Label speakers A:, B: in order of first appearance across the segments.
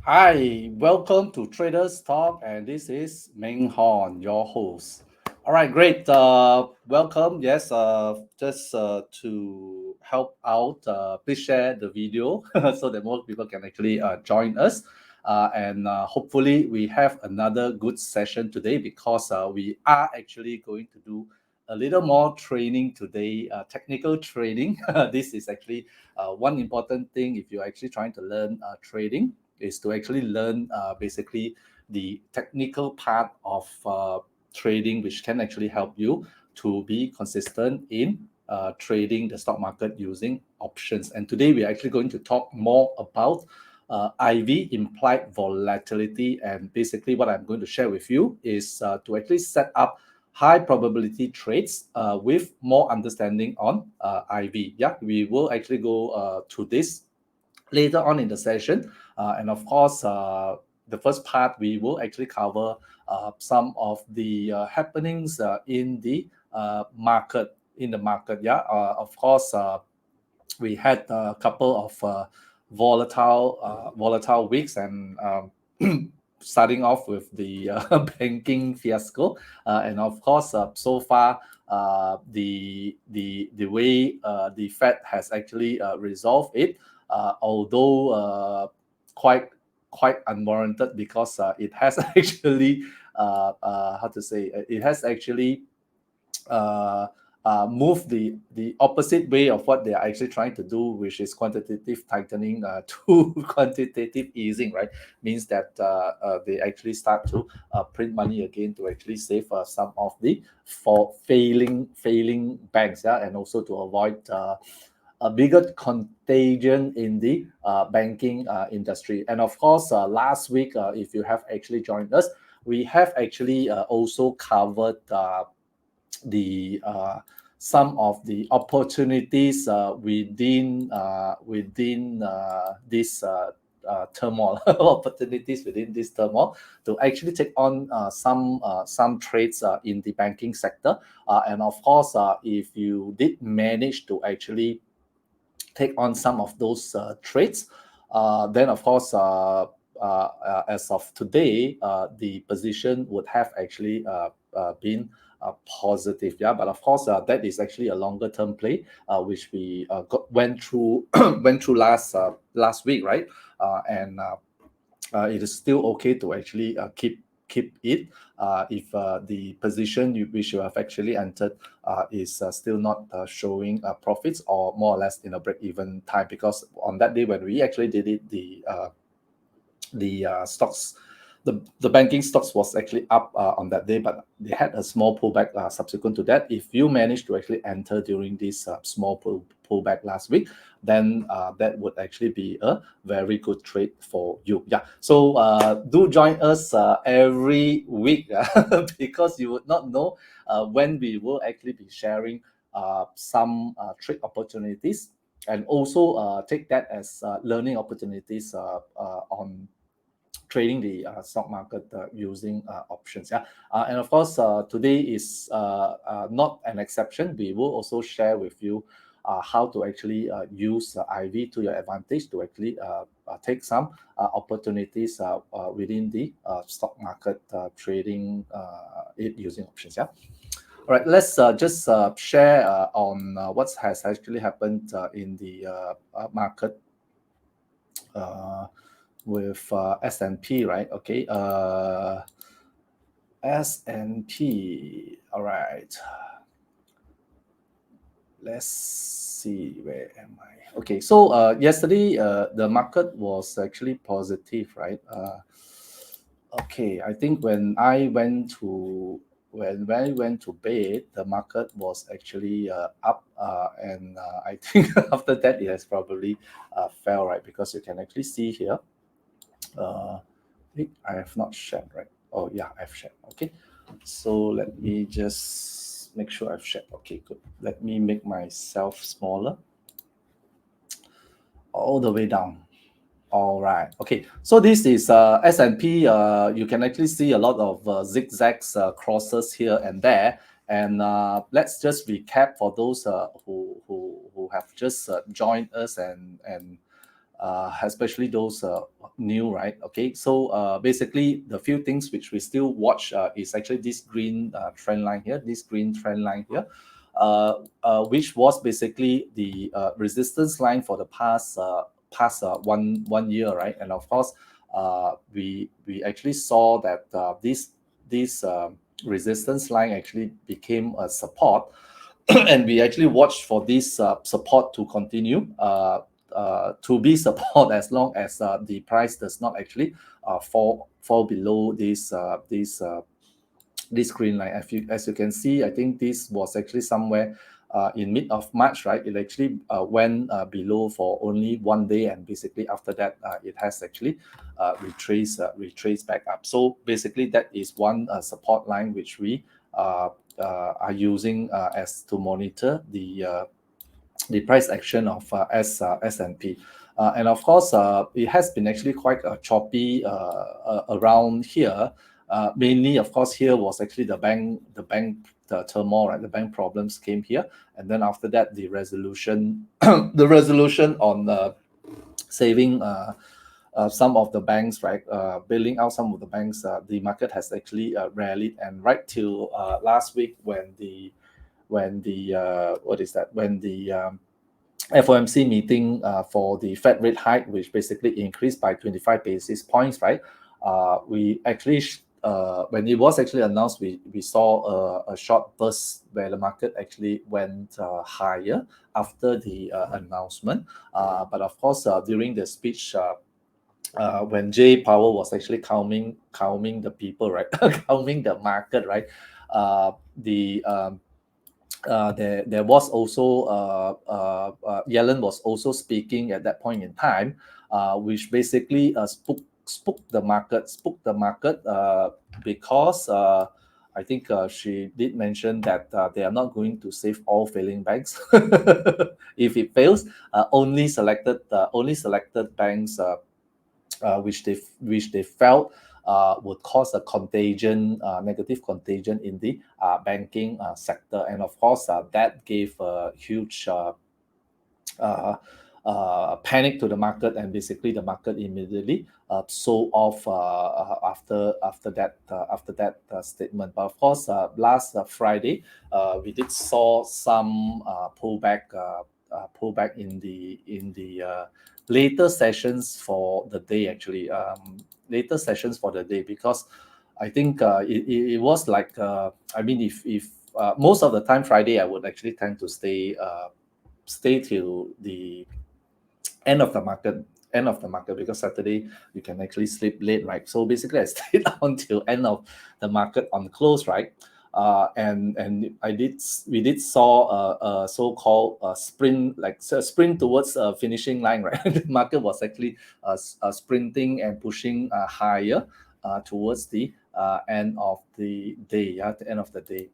A: Hi, welcome to Traders Talk, and this is Meng Hon, your host. All right, great. Welcome. Yes, just to help out, please share the video so that more people can actually join us. And hopefully, we have another good session today because we are actually going to do a little more training today, technical training. This is actually one important thing if you're actually trying to learn trading is to actually learn basically the technical part of trading, which can actually help you to be consistent in trading the stock market using options. And today we are actually going to talk more about IV, implied volatility. And basically, what I'm going to share with you is to actually set up high probability trades with more understanding on IV. Yeah, we will actually go to this later on in the session. And of course, the first part, we will actually cover some of the happenings in the market. In the market, yeah. Of course, we had a couple of volatile weeks, and starting off with the banking fiasco, and of course, so far, the way the Fed has actually resolved it, although quite unwarranted because it has actually how to say it has actually uh, move the opposite way of what they are actually trying to do, which is quantitative tightening to quantitative easing, right? Means that they actually start to print money again to actually save some of the for failing banks, yeah, and also to avoid a bigger contagion in the banking industry. And of course, last week, if you have actually joined us, we have actually also covered the some of the opportunities within this turmoil opportunities within this turmoil to actually take on some trades in the banking sector, and of course, if you did manage to actually take on some of those trades, then of course, as of today, the position would have actually been positive. Yeah, but of course, that is actually a longer term play, which we went through went through last week, right? And it is still okay to actually keep it if the position which you have actually entered is still not showing profits, or more or less in a break even time, because on that day when we actually did it, the stocks, the banking stocks was actually up on that day, but they had a small pullback subsequent to that. If you managed to actually enter during this small pullback last week, then that would actually be a very good trade for you. Yeah. So do join us every week because you would not know when we will actually be sharing some trade opportunities, and also take that as learning opportunities on trading the stock market using options. Yeah, and of course, today is not an exception. We will also share with you how to actually use IV to your advantage to actually take some opportunities within the stock market trading it using options. Yeah. All right, let's just share on what has actually happened in the market uh, with S&P, right? Okay, S&P. All right, let's see, where am I? Okay, so yesterday the market was actually positive, right? Okay, I think when I went to bed, the market was actually up, and I think after that it has probably fell, right? Because you can actually see here. I have not shared, right? Oh yeah, I've shared. Okay, so let me just make sure I've shared. Okay, good. Let me make myself smaller, all the way down. All right. Okay. So this is S&P. You can actually see a lot of zigzags, crosses here and there. And let's just recap for those who have just joined us, and especially those new, right? Okay, so basically the few things which we still watch is actually this green trend line here, which was basically the resistance line for the past one year, right? And of course, we actually saw that this resistance line actually became a support, and we actually watched for this support to continue to be support as long as the price does not actually fall below this green line. As you can see, I think this was actually somewhere in mid of March, right? It actually went below for only one day, and basically after that, it has actually retraced back up. So basically, that is one support line which we are using as to monitor the price action of S&P. And of course, it has been actually quite choppy around here. Mainly, of course, here was actually the turmoil, right? The bank problems came here, and then after that, the resolution, the resolution on saving some of the banks, right? Bailing out some of the banks. The market has actually rallied, and right till last week when the FOMC meeting for the Fed rate hike, which basically increased by 25 basis points, right? We actually, when it was actually announced, we saw a short burst where the market actually went higher after the announcement. But of course, during the speech, when Jay Powell was actually calming the people, right? Calming the market, right? There was also Yellen was also speaking at that point in time, which basically spooked the market because I think she did mention that they are not going to save all failing banks. If it fails, only selected banks which they felt would cause a contagion, negative contagion in the banking sector. And of course, that gave a huge panic to the market, and basically the market immediately sold off after that statement. But of course, last Friday, we did saw some pullback in the later sessions for the day, actually. Later sessions for the day, because I think it was like I mean, if most of the time Friday I would actually tend to stay till the end of the market, because Saturday you can actually sleep late, right? So basically I stayed until end of the market on close, right? And we did saw a so-called sprint, like a sprint towards a finishing line, right? The market was actually sprinting and pushing higher towards the end of the day, the end of the day.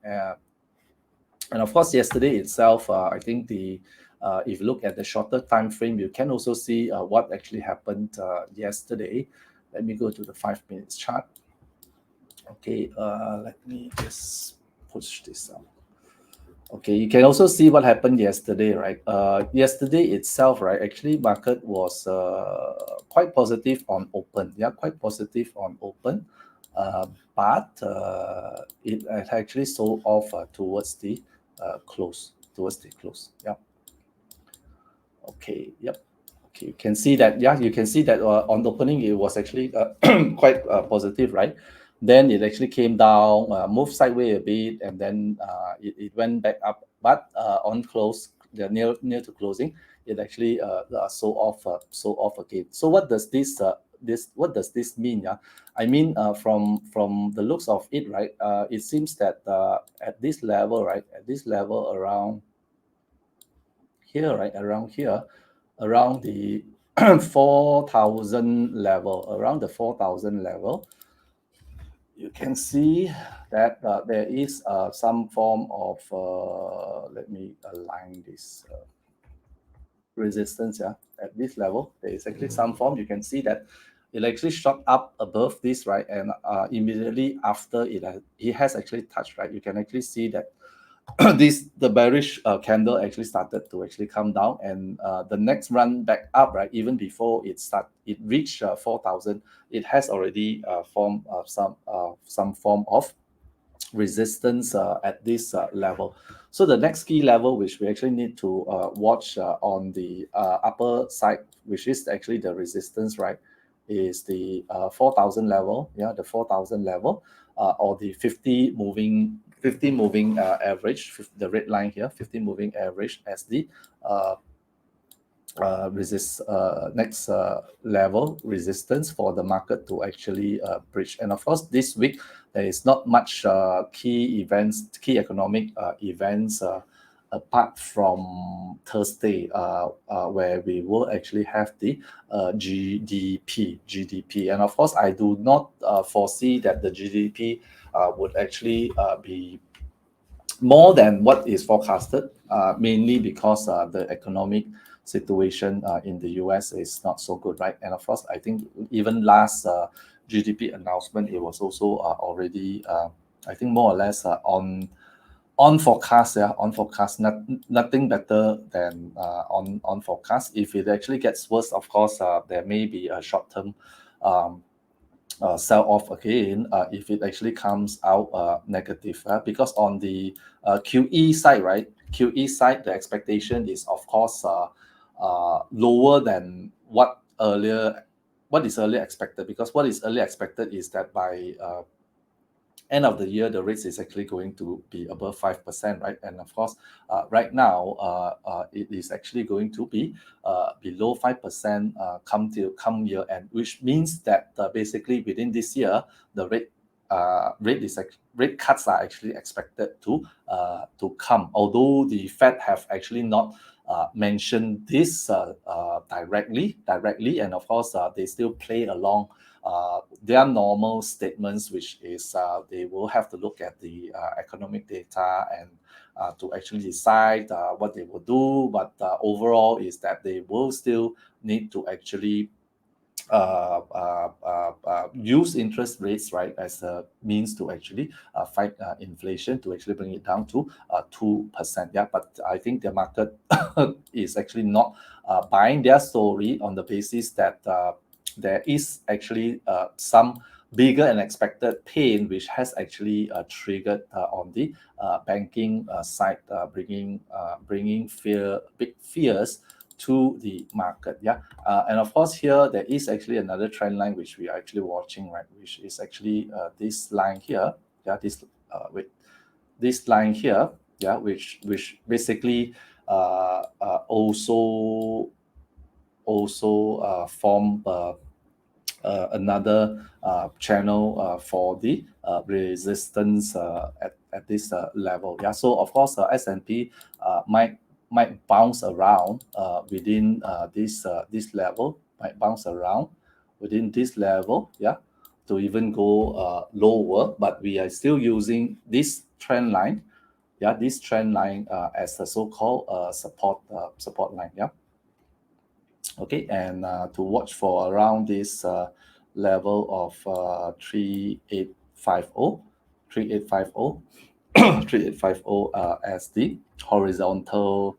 A: And of course, yesterday itself, I think if you look at the shorter time frame, you can also see what actually happened yesterday. Let me go to the 5 minutes chart. Okay, let me just push this up. Okay, you can also see what happened yesterday, right? Yesterday itself, right? Actually, market was quite positive on open. Yeah, quite positive on open. But it actually sold off towards the close. Yeah. Okay. Yep. Okay. You can see that. Yeah, you can see that on the opening it was actually quite positive, right? Then it actually came down, moved sideways a bit, and then it went back up. But on close, near to closing, it actually sold off again. So what does this mean? Yeah, I mean, from the looks of it, right? It seems that at this level, right? At this level around here, right? Around here, around the 4,000 level, around the 4,000 level, you can see that there is some form of let me align this resistance. Yeah, at this level there is actually some form. You can see that it actually shot up above this, right? And immediately after it has actually touched, right? You can actually see that the bearish candle actually started to actually come down, and the next run back up, right, even before it reached 4,000, it has already formed some form of resistance at this level. So the next key level which we actually need to watch on the upper side, which is actually the resistance, right, is the 4,000 level, yeah, the 4,000 level, or the 50 moving average, the red line here, 50 moving average as the uh, next level resistance for the market to actually breach. And of course, this week there is not much key economic events apart from Thursday, where we will actually have the GDP. And of course, I do not foresee that the GDP would actually be more than what is forecasted, mainly because the economic situation in the US is not so good, right? And of course, I think even last GDP announcement, it was also already, I think, more or less on forecast. Yeah, on forecast. Nothing better than on forecast. If it actually gets worse, of course, there may be a short term um, sell off again if it actually comes out negative, because on the QE side, right, QE side, the expectation is of course lower than what is earlier expected, because what is earlier expected is that by end of the year, the rates is actually going to be above 5%, right? And of course, right now, it is actually going to be below 5% come year end, which means that basically within this year, the rate cuts are actually expected to come. Although the Fed have actually not mentioned this directly, and of course, they still play along their normal statements, which is they will have to look at the economic data and to actually decide what they will do. But overall, is that they will still need to actually use interest rates, right, as a means to actually fight inflation, to actually bring it down to 2%. Yeah, but I think the market is actually not buying their story on the basis that there is actually some bigger and expected pain, which has actually triggered on the banking side, bringing big fears to the market. Yeah, and of course here there is actually another trend line which we are actually watching, right, which is actually this line here. Yeah, this line here. Yeah, which basically also form another channel for the resistance at this level. Yeah, so of course S&P might bounce around within this level, might bounce around within this level, yeah, to even go lower. But we are still using this trend line, yeah, this trend line as a so-called support line. Yeah. Okay, and to watch for around this level of 3850 3850 as the horizontal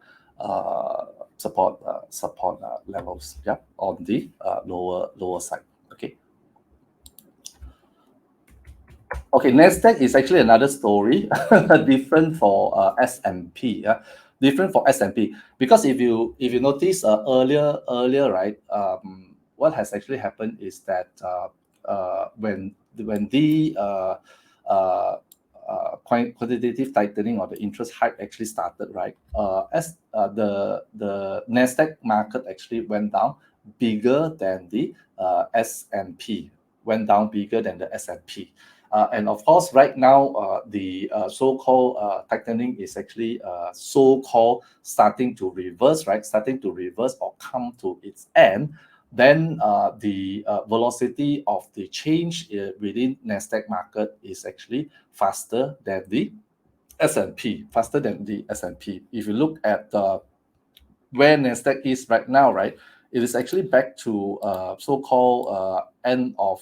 A: support levels, yeah, on the lower side. Okay. Okay, Nasdaq is actually another story, different for S&P. Yeah, different for S&P, because if you notice earlier, right, what has actually happened is that when the quantitative tightening or the interest hike actually started, right, as the Nasdaq market actually went down bigger than the S&P, went down bigger than the S&P. And of course, right now, the so-called tightening is actually so-called starting to reverse, right? Starting to reverse or come to its end. Then the velocity of the change within Nasdaq market is actually faster than the S&P, faster than the S&P. If you look at where Nasdaq is right now, right, it is actually back to so-called end of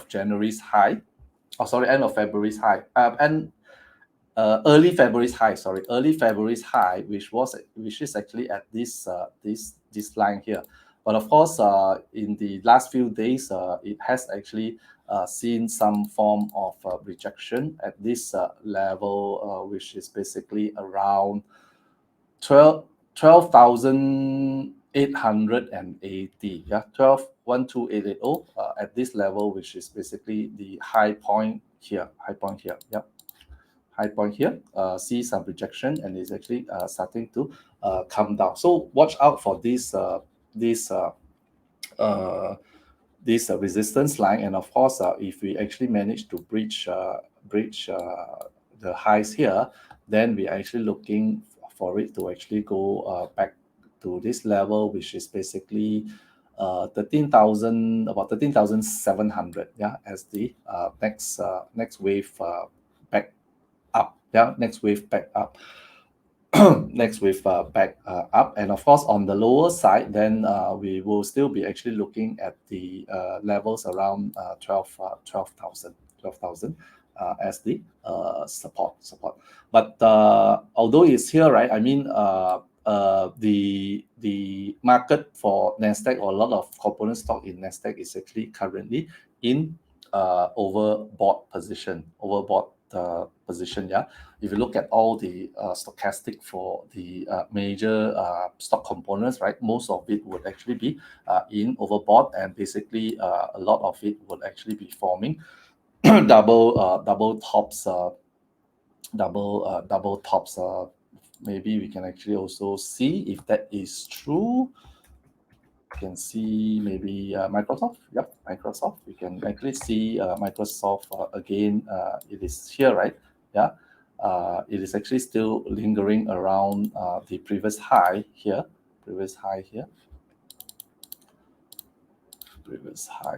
A: January's high. Oh, sorry, end of February's high. And early February's high. Sorry, early February's high, which is actually at this line here. But of course, in the last few days, it has actually seen some form of rejection at this level, which is basically around 12,880. Yeah, 12,12880 at this level, which is basically the high point here. High point here. Yeah, high point here. See some rejection, and it's actually starting to come down. So watch out for this resistance line, and of course, if we actually manage to breach the highs here, then we're actually looking for it to actually go back to this level, which is basically 13,000, about 13,700. Yeah, as the next wave back up. Yeah, next wave back up. Next wave back up, and of course on the lower side, then we will still be actually looking at the levels around 12,000 as the support. But although it's here, right? I mean, the market for Nasdaq, or a lot of component stock in Nasdaq, is actually currently in overbought position. Yeah, if you look at all the stochastic for the major stock components, right, most of it would actually be in overbought, and basically a lot of it would actually be forming double tops. Double tops. Maybe we can actually also see if that is true. You can see maybe Microsoft. Yep, Microsoft. We can actually see Microsoft again. It is here, right? Yeah. It is actually still lingering around the previous high here. Previous high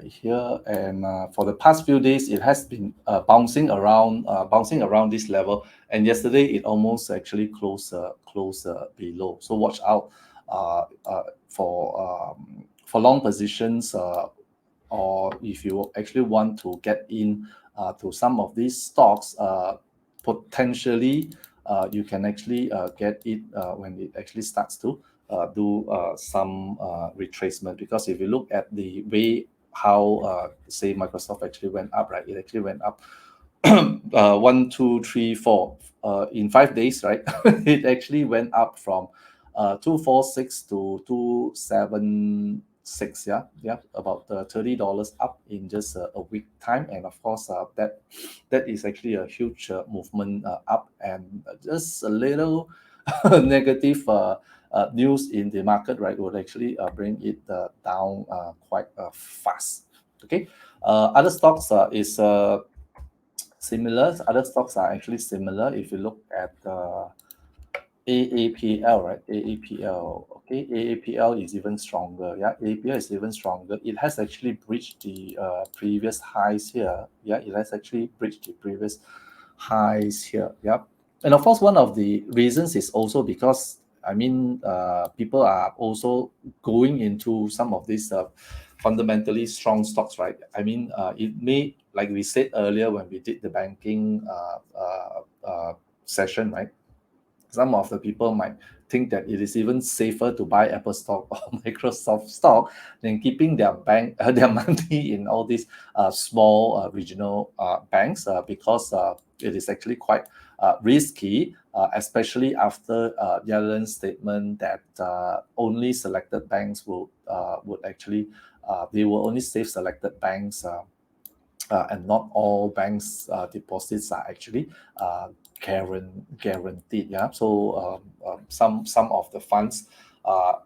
A: here, and for the past few days, it has been bouncing around this level. And yesterday, it almost actually closed below. So watch out for long positions, or if you actually want to get in to some of these stocks, potentially you can actually get it when it actually starts to do some retracement. Because if you look at the way how say Microsoft actually went up, right? It actually went up 1, 2, 3, 4 in 5 days, right? It actually went up from 246 to 276. Yeah, about $30 up in just a week time. And of course, that is actually a huge movement up, and just a little negative news in the market, right, would actually bring it down quite fast. Okay, other stocks is similar. Other stocks are actually similar. If you look at AAPL, right? AAPL. Okay, AAPL is even stronger. Yeah, AAPL is even stronger. It has actually breached the previous highs here. Yeah, it has actually breached the previous highs here. Yeah, and of course, one of the reasons is also because, I mean, people are also going into some of these fundamentally strong stocks, right? I mean, it may, like we said earlier when we did the banking session, right? Some of the people might think that it is even safer to buy Apple stock or Microsoft stock than keeping their their money in all these small regional banks, because it is actually quite risky, especially after Yellen's statement that only selected banks would actually they will only save selected banks. And not all banks' deposits are actually guaranteed. Yeah, so some of the funds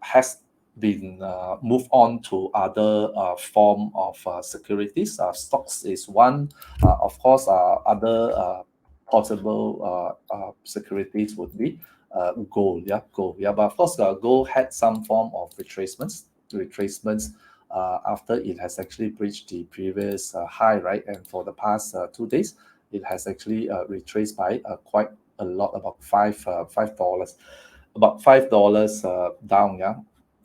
A: has been moved on to other form of securities. Stocks is one. Of course, other possible securities would be gold. Yeah, gold. Yeah, but of course, gold had some form of retracements after it has actually breached the previous high, right? And for the past 2 days, it has actually retraced by quite a lot, about $5, about $5 down. Yeah,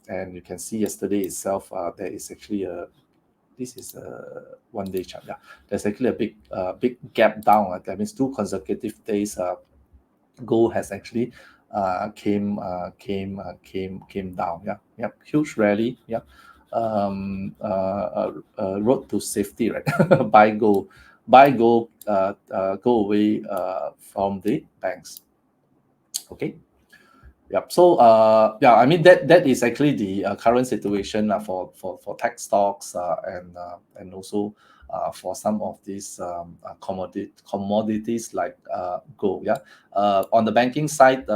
A: and you can see yesterday itself, there is actually a this is a 1 day chart. Yeah, there's actually a big gap down. That means 2 consecutive days gold has actually came down. Huge rally. Road to safety, right? Buy gold, go away from the banks. Okay. Yep. So I mean that is actually the current situation for tech stocks and also for some of these commodities like gold. On the banking side.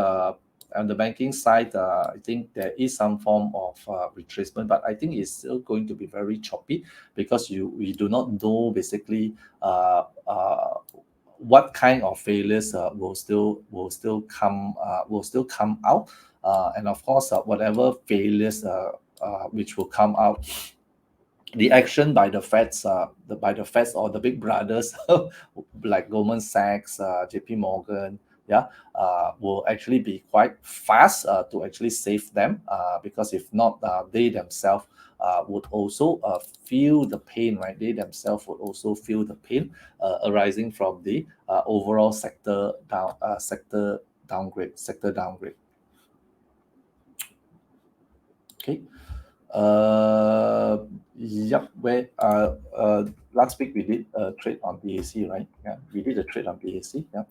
A: I think there is some form of retracement, but I think it's still going to be very choppy because we do not know basically what kind of failures will still come out, and of course whatever failures which will come out, the action by the Feds, or the big brothers like Goldman Sachs, JP Morgan, will actually be quite fast to actually save them, because if not, they themselves would also feel the pain, right? They themselves would also feel the pain arising from the overall sector downgrade. Okay. Yep. Where last week we did a trade on BAC, right? Yeah, we did a trade on BAC. Yeah,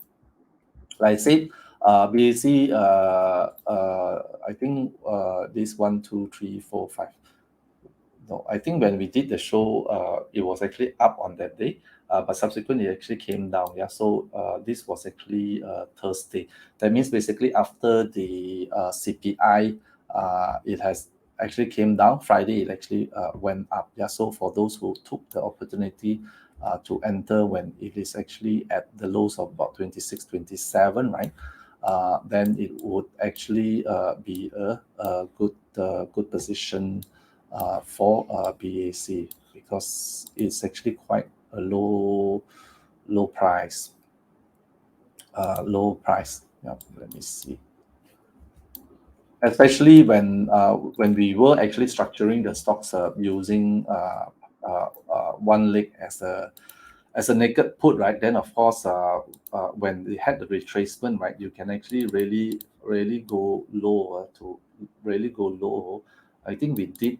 A: like I said, BAC. I think this 1, 2, 3, 4, 5. No, I think when we did the show, it was actually up on that day, but subsequently it actually came down. Yeah, so this was actually Thursday. That means basically after the CPI, it has actually came down. Friday it actually went up. Yeah, so for those who took the opportunity to enter when it is actually at the lows of about 26, 27, right? Then it would actually be a good position for BAC, because it's actually quite a low price. Yeah, let me see. Especially when we were actually structuring the stocks using one leg as a naked put, right? Then of course, when they had the retracement, right, you can actually really go low to really go low. I think we did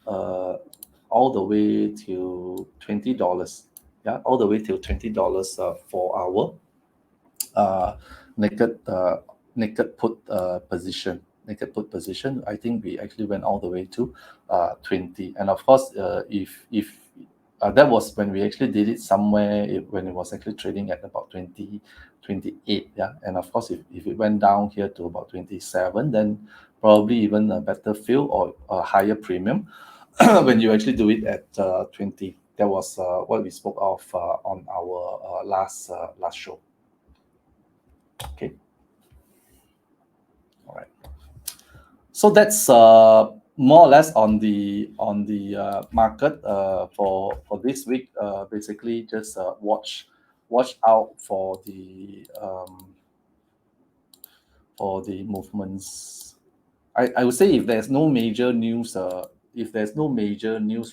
A: all the way to $20. Yeah, all the way till $20 for our uh, naked uh, naked put position. Naked put position. I think we actually went all the way to 20. And of course, if that was when we actually did it somewhere when it was actually trading at about 28. Yeah, and of course, if it went down here to about 27, then probably even a better fill or a higher premium when you actually do it at 20. That was what we spoke of on our last show. Okay. All right. So that's more or less on the market for this week. Basically, just watch out for the movements. I would say if there's no major news,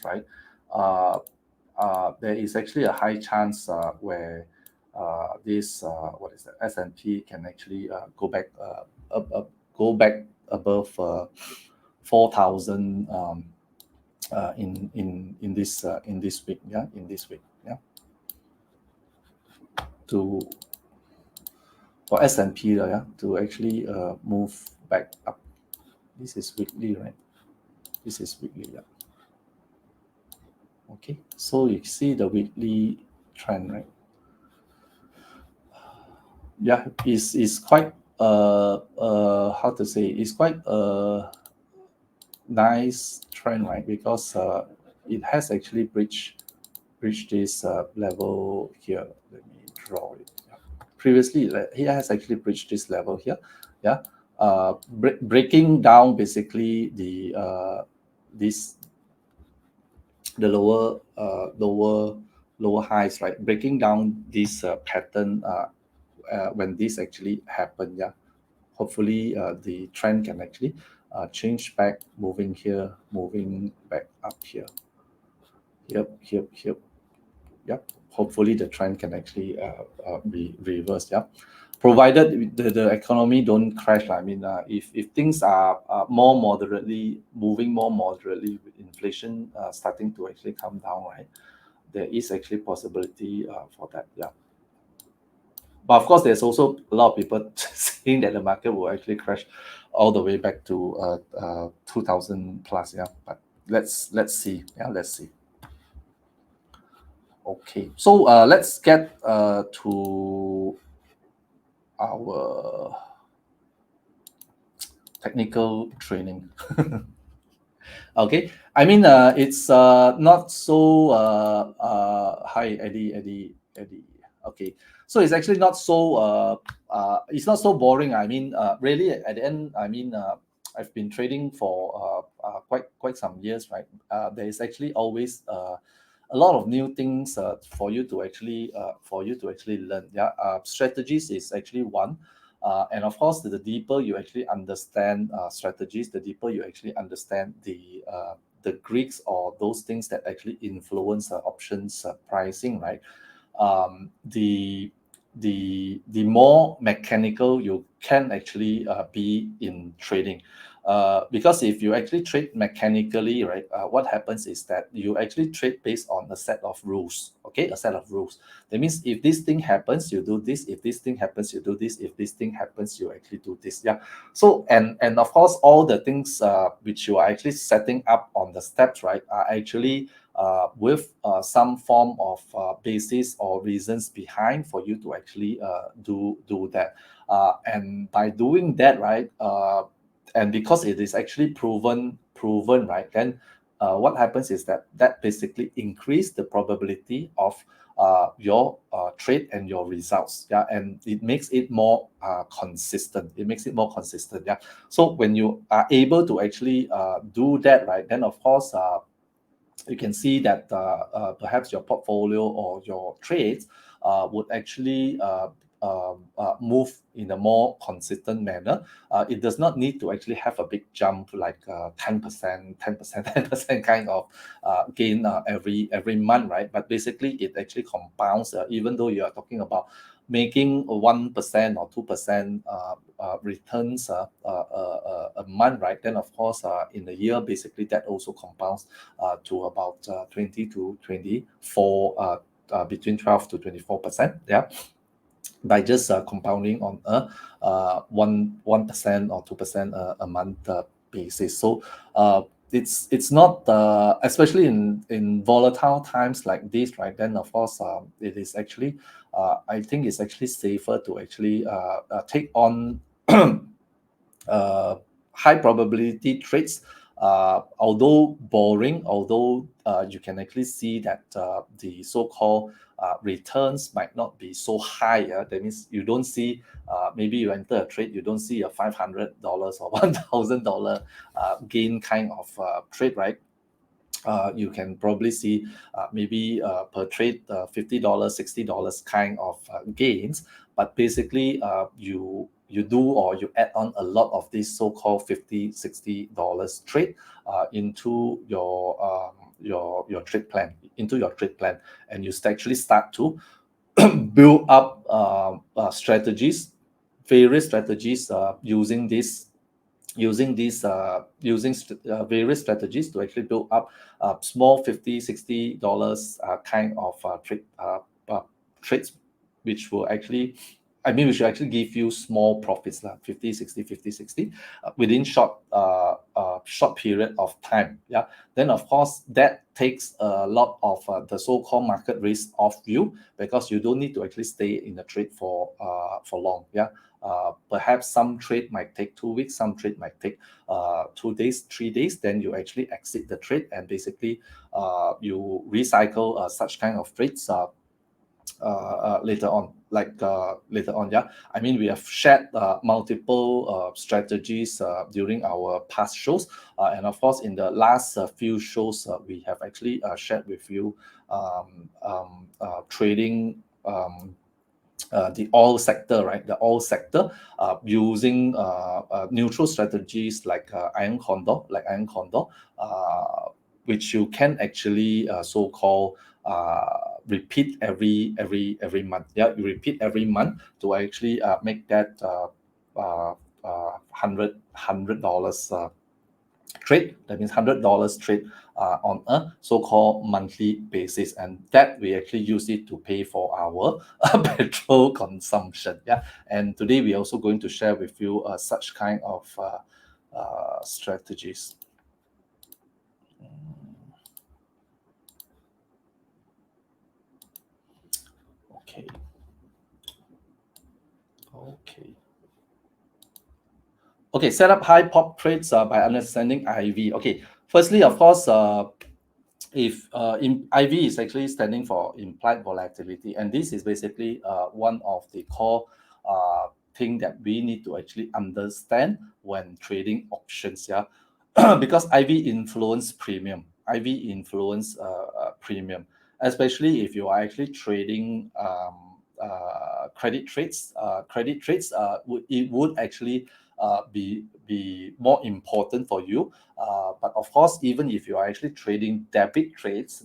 A: right, uh, there is actually a high chance where this what is that S&P can actually go back above 4,000 in this week. Yeah, in this week. Yeah, to for S&P, yeah, to actually move back up. This is weekly, right? This is weekly. Yeah. Okay, so you see the weekly trend, right? Yeah, is quite how to say, it's quite a nice trend, right? Because it has actually breached this level here. Let me draw it. Yeah. Previously, it has actually breached this level here. Yeah, breaking down basically this the lower highs, right? Breaking down this pattern when this actually happened. Yeah, hopefully the trend can actually change back, moving back up here. Yep. Hopefully the trend can actually be reversed. Yeah. provided the economy don't crash. I mean, if things are more moderately moving more moderately with inflation starting to actually come down, right, there is actually possibility for that. Yeah. But of course, there's also a lot of people saying that the market will actually crash all the way back to 2000 plus. Yeah, but let's see. Yeah, let's see. Okay, so let's get to our technical training. Okay, I mean, it's not so. Hi, Eddie. Okay, so it's actually not so. It's not so boring. I mean, really, at the end, I mean, I've been trading for quite some years, right? There is actually always a lot of new things for you to actually learn. Yeah, strategies is actually one. And of course, the deeper you actually understand strategies, the deeper you actually understand the Greeks or those things that actually influence options pricing, right? The more mechanical you can actually be in trading. Because if you actually trade mechanically, right, what happens is that you actually trade based on a set of rules. Okay, a set of rules. That means if this thing happens, you do this. If this thing happens, you do this. If this thing happens, you actually do this. Yeah. So and of course, all the things which you are actually setting up on the steps, right, are actually with some form of basis or reasons behind for you to actually do that. And by doing that, right, and because it is actually proven, right, then what happens is that basically increase the probability of your trade and your results. Yeah, and it makes it more consistent. It makes it more consistent. Yeah. So when you are able to actually do that, right, then of course you can see that perhaps your portfolio or your trades would actually move in a more consistent manner. It does not need to actually have a big jump like 10%, 10%, 10% kind of gain every month, right? But basically, it actually compounds. Even though you are talking about making 1% or 2% returns a month, right? Then of course, in a year, basically that also compounds to about 20 to 24, between 12 to 24%. Yeah, by just compounding on a 1% or 2% a month basis. So it's not especially in volatile times like this, right? Then of course it is actually I think it's actually safer to actually take on high probability trades. Although boring, although you can actually see that the so-called returns might not be so high. That means you don't see, maybe you enter a trade, you don't see a $500 or $1,000 gain kind of trade, right? You can probably see maybe per trade $50, $60 kind of gains. But basically, you do or you add on a lot of these so-called $50, $60 trade into your trade plan, and you actually start to build up strategies, various strategies using various strategies to actually build up small $50, $60 kind of trades, which will actually, I mean, we should actually give you small profits, 50, 60, 50, 60, within short period of time. Yeah. Then of course that takes a lot of the so-called market risk off you, because you don't need to actually stay in the trade for long. Yeah. Perhaps some trade might take 2 weeks, some trade might take 2 days, 3 days. Then you actually exit the trade, and basically you recycle such kind of trades later on, later on. Yeah, I mean, we have shared multiple strategies during our past shows, and of course in the last few shows we have actually shared with you trading the oil sector, right? The oil sector using neutral strategies like iron condor, which you can actually so-called repeat every month. Yeah, you repeat every month to actually make that $100 trade. That means $100 trade on a so-called monthly basis, and that we actually use it to pay for our petrol consumption. Yeah, and today we're also going to share with you such kind of strategies. Okay. Okay, set up high pop trades by understanding IV. Okay, firstly, of course, if IV is actually standing for implied volatility, and this is basically one of the core thing that we need to actually understand when trading options. Yeah, because IV influence premium. IV influence premium, especially if you are actually trading credit trades. Credit trades it would actually be more important for you. But of course, even if you are actually trading debit trades,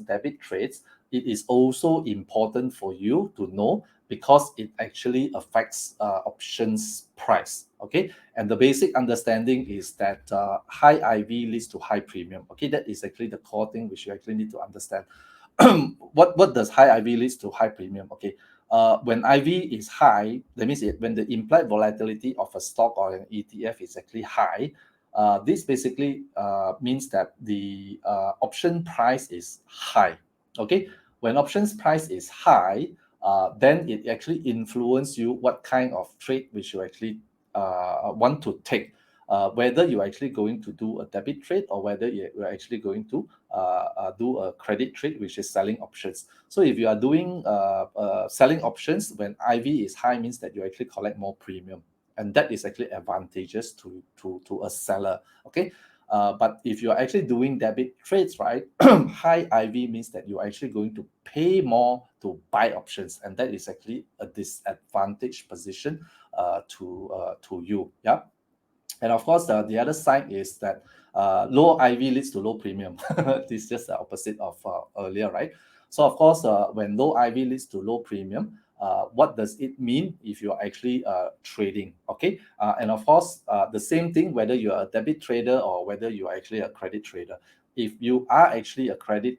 A: it is also important for you to know, because it actually affects options price. Okay, and the basic understanding is that high IV leads to high premium. Okay, that is actually the core thing which you actually need to understand. What does high IV leads to high premium? Okay, when IV is high, that means when the implied volatility of a stock or an ETF is actually high, this basically means that the option price is high. Okay, when options price is high, then it actually influence you what kind of trade which you actually want to take. Whether you're actually going to do a debit trade, or whether you're actually going to do a credit trade, which is selling options. So if you are doing selling options when IV is high, means that you actually collect more premium, and that is actually advantageous to a seller. Okay, but if you are actually doing debit trades, right, high IV means that you're actually going to pay more to buy options, and that is actually a disadvantaged position to you. Yeah. And of course, the other side is that low IV leads to low premium. This is just the opposite of earlier, right? So of course, when low IV leads to low premium, what does it mean if you're actually trading? Okay, and of course, the same thing whether you're a debit trader or whether you're actually a credit trader. If you are actually a credit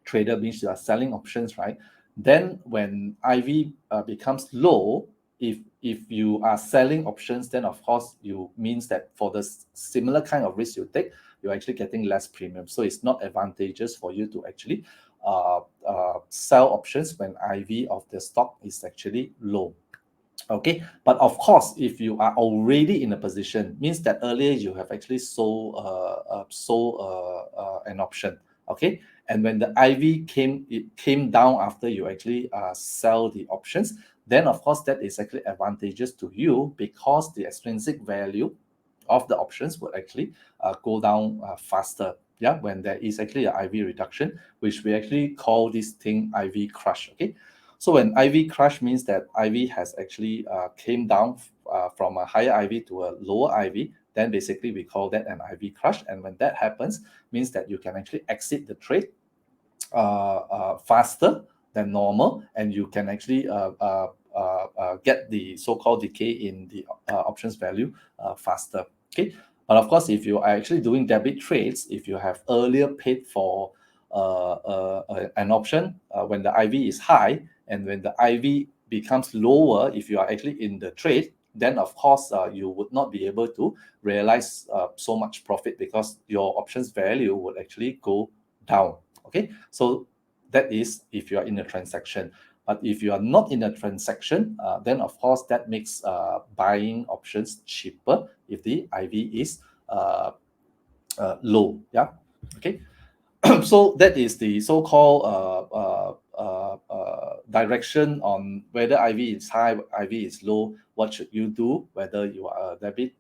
A: trader, means you are selling options, right? Then when IV becomes low, if you are selling options, then of course you means that for the similar kind of risk you take, you're actually getting less premium. So it's not advantageous for you to actually sell options when IV of the stock is actually low. Okay, but of course, if you are already in a position, means that earlier you have actually sold an option. Okay, and when the IV came down after you actually sell the options, then of course that is actually advantageous to you, because the extrinsic value of the options will actually go down faster. Yeah, when there is actually an IV reduction, which we actually call this thing IV crush. Okay, so when IV crush means that IV has actually came down from a higher IV to a lower IV, then basically we call that an IV crush. And when that happens, means that you can actually exit the trade faster than normal, and you can actually get the so-called decay in the options value faster. Okay, but of course, if you are actually doing debit trades, if you have earlier paid for an option when the IV is high, and when the IV becomes lower, if you are actually in the trade, then of course you would not be able to realize so much profit, because your options value would actually go down. Okay, so that is if you are in a transaction. But if you are not in a transaction, then of course that makes buying options cheaper if the IV is low. Yeah. Okay. So that is the so-called direction on whether IV is high, IV is low. What should you do? Whether you are a debit,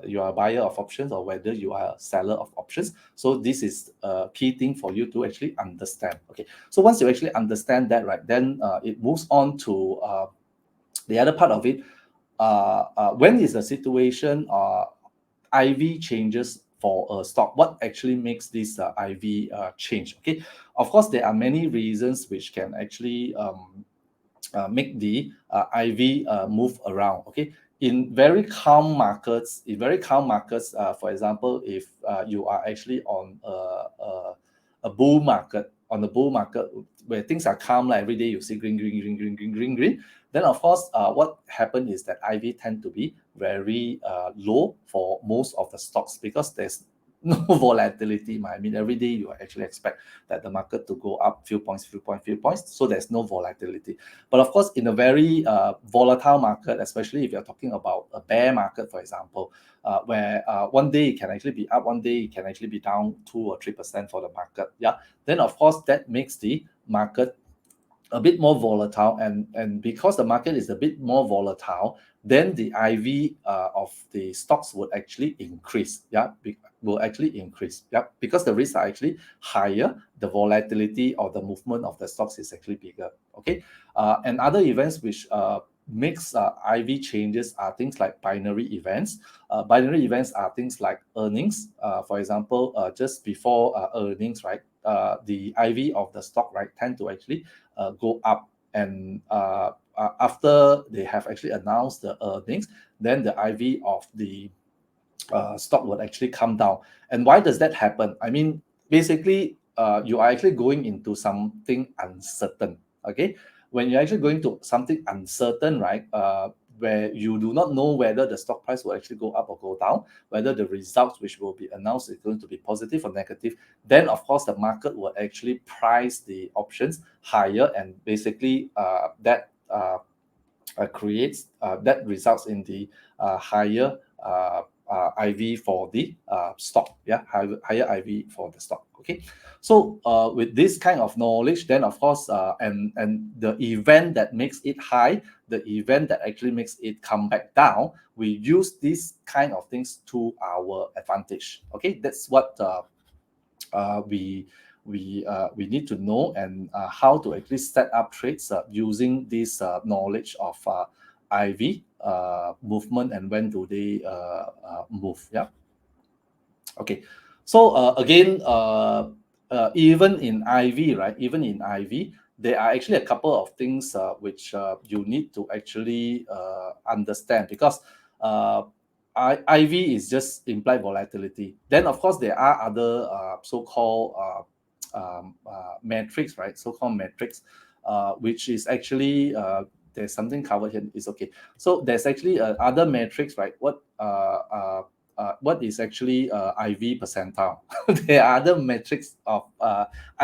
A: you are a buyer of options, or whether you are a seller of options. So this is a key thing for you to actually understand. Okay. So once you actually understand that, right, then it moves on to the other part of it. When is the situation IV changes for a stock. What actually makes this IV change? Okay, of course there are many reasons which can actually make the IV move around. Okay, in very calm markets, for example, if you are actually on a bull market, where things are calm, like every day you see green, green, green, green, green, green, green, then of course what happens is that IV tend to be very low for most of the stocks, because there's no volatility. I mean, every day you actually expect that the market to go up few points, so there's no volatility. But of course, in a very volatile market, especially if you're talking about a bear market, for example, where one day it can actually be up, one day it can actually be down 2 or 3% for the market, yeah, then of course that makes the market a bit more volatile, and because the market is a bit more volatile, then the IV of the stocks would actually increase, because the risks are actually higher, the volatility or the movement of the stocks is actually bigger. Okay, and other events which makes IV changes are things like binary events. Binary events are things like earnings. For example, just before earnings, right, the IV of the stock, right, tend to actually go up, and after they have actually announced the earnings, then the IV of the stock would actually come down. And why does that happen? I mean, basically, you are actually going into something uncertain. Okay, when you're actually going to something uncertain, right, where you do not know whether the stock price will actually go up or go down, whether the results which will be announced is going to be positive or negative, then of course the market will actually price the options higher, and basically that creates that results in the higher IV for the stock, higher IV for the stock. Okay, so with this kind of knowledge, then of course and the event that makes it high, the event that actually makes it come back down, we use these kind of things to our advantage. Okay, that's what we need to know, and how to actually set up trades using this knowledge of IV movement and when do they move. Yeah. Okay. So again, even in IV, right? Even in IV, there are actually a couple of things which you need to actually understand, because IV is just implied volatility. Then of course there are other so-called metrics, right? So-called metrics, which is actually there's something covered here. It's okay. So there's actually other metrics, right? What is actually IV percentile? There are other metrics of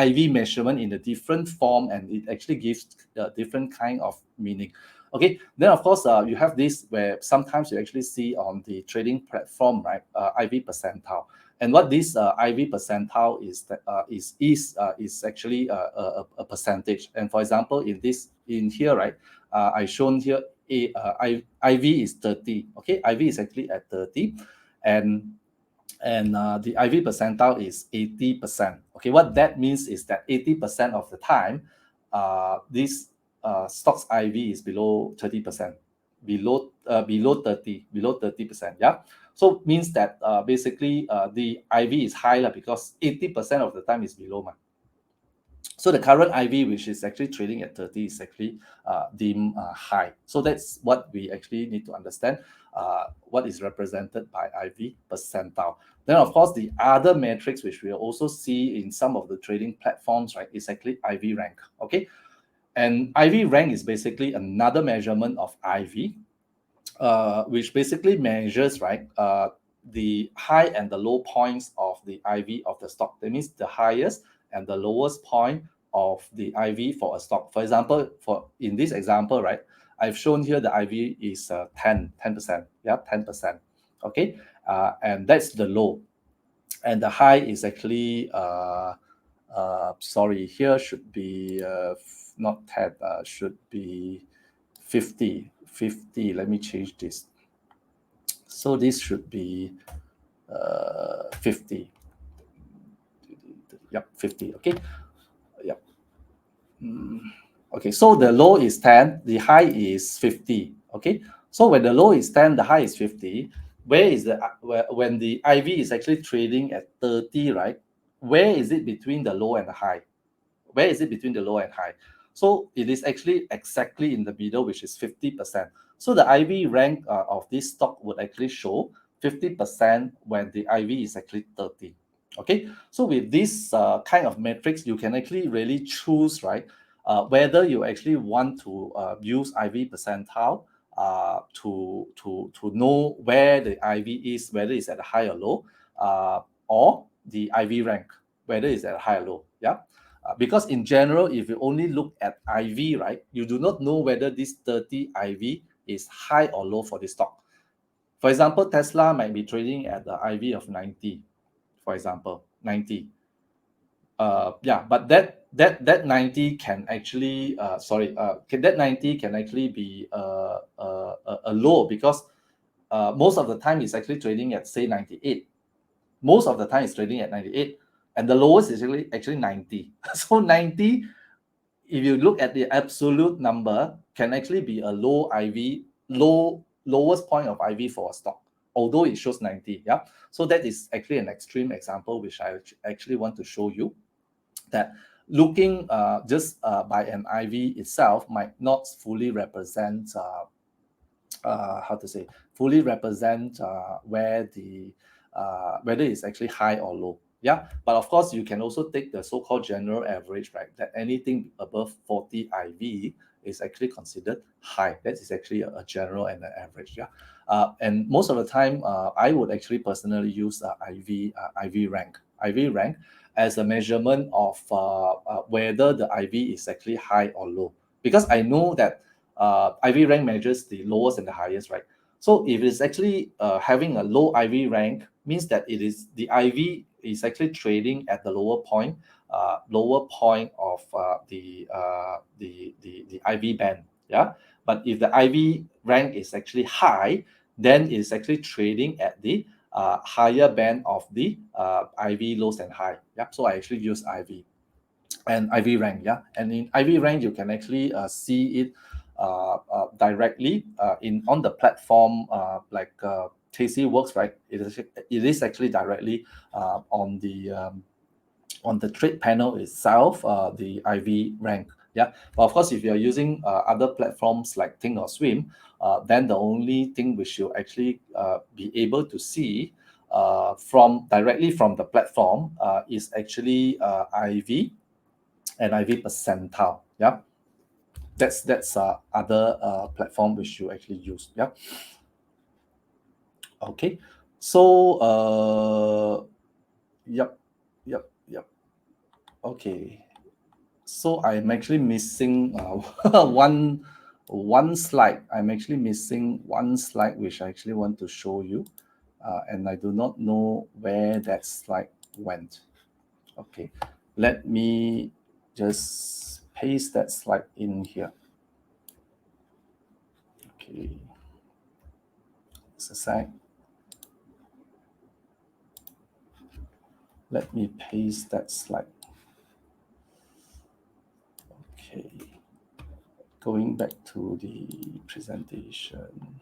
A: IV measurement in a different form, and it actually gives a different kind of meaning. Okay, then of course you have this where sometimes you actually see on the trading platform, right? IV percentile. And what this IV percentile is that is actually a percentage. And for example, in here, right, I shown here IV is 30. Okay, IV is actually at 30, and the IV percentile is 80%. Okay, what that means is that 80% of the time, this stocks IV is below 30%, below 30%. Yeah. So means that basically the IV is higher because 80% of the time is below. So the current IV, which is actually trading at 30, is actually deemed high. So that's what we actually need to understand, what is represented by IV percentile. Then of course the other metrics which we also see in some of the trading platforms, right, is actually IV rank. Okay, and IV rank is basically another measurement of IV, which basically measures, right, the high and the low points of the IV of the stock. That means the highest and the lowest point of the IV for a stock. For example, in this example, right, I've shown here the IV is 10%. Yeah, 10%. Okay, and that's the low, and the high is actually sorry, here should be not 10, should be 50. Let me change this. So this should be 50. Yep, 50. Okay. Yep. Okay, so the low is 10, the high is 50. Okay, so when the low is 10, the high is 50, where is the when the IV is actually trading at 30, right? Where is it between the low and the high? Where is it between the low and high? So it is actually exactly in the middle, which is 50%. So the IV rank of this stock would actually show 50% when the IV is actually 30. Okay, so with this kind of metrics, you can actually really choose, right, whether you actually want to use IV percentile to know where the IV is, whether it's at a high or low, or the IV rank, whether it's at a high or low. Yeah. Because in general, if you only look at IV, right, you do not know whether this 30 IV is high or low for the stock. For example, Tesla might be trading at the IV of 90, for example, 90. Yeah, but that 90 can actually that 90 can actually be a low, because most of the time it's actually trading at, say, 98. Most of the time it's trading at 98, and the lowest is actually 90. So 90, if you look at the absolute number, can actually be a low IV, lowest point of IV for a stock, although it shows 90. Yeah, so that is actually an extreme example which I actually want to show you, that looking just by an IV itself might not fully represent how to say, fully represent where the whether it's actually high or low. Yeah, but of course you can also take the so-called general average, right, that anything above 40 IV is actually considered high. That is actually a general and an average. Yeah, and most of the time I would actually personally use IV rank as a measurement of whether the IV is actually high or low, because I know that IV rank measures the lowest and the highest, right? So if it's actually having a low IV rank, means that it is the IV is actually trading at the lower point of the IV band. Yeah, but if the IV rank is actually high, then it's actually trading at the higher band of the IV lows and high. Yeah, so I actually use IV and IV rank. Yeah, and in IV rank you can actually see it directly in on the platform, like Tasty Works, right? It is actually directly on the trade panel itself, the IV rank. Yeah, but of course, if you're using other platforms like Think or Swim, then the only thing which you actually be able to see from directly from the platform is actually IV and IV percentile. Yeah, that's other platform which you actually use. Yeah. Okay. So yep. Okay. So I'm actually missing one slide. I'm actually missing one slide which I actually want to show you, and I do not know where that slide went. Okay, let me just paste that slide in here. Okay, it's a sec. Let me paste that slide. Okay, going back to the presentation.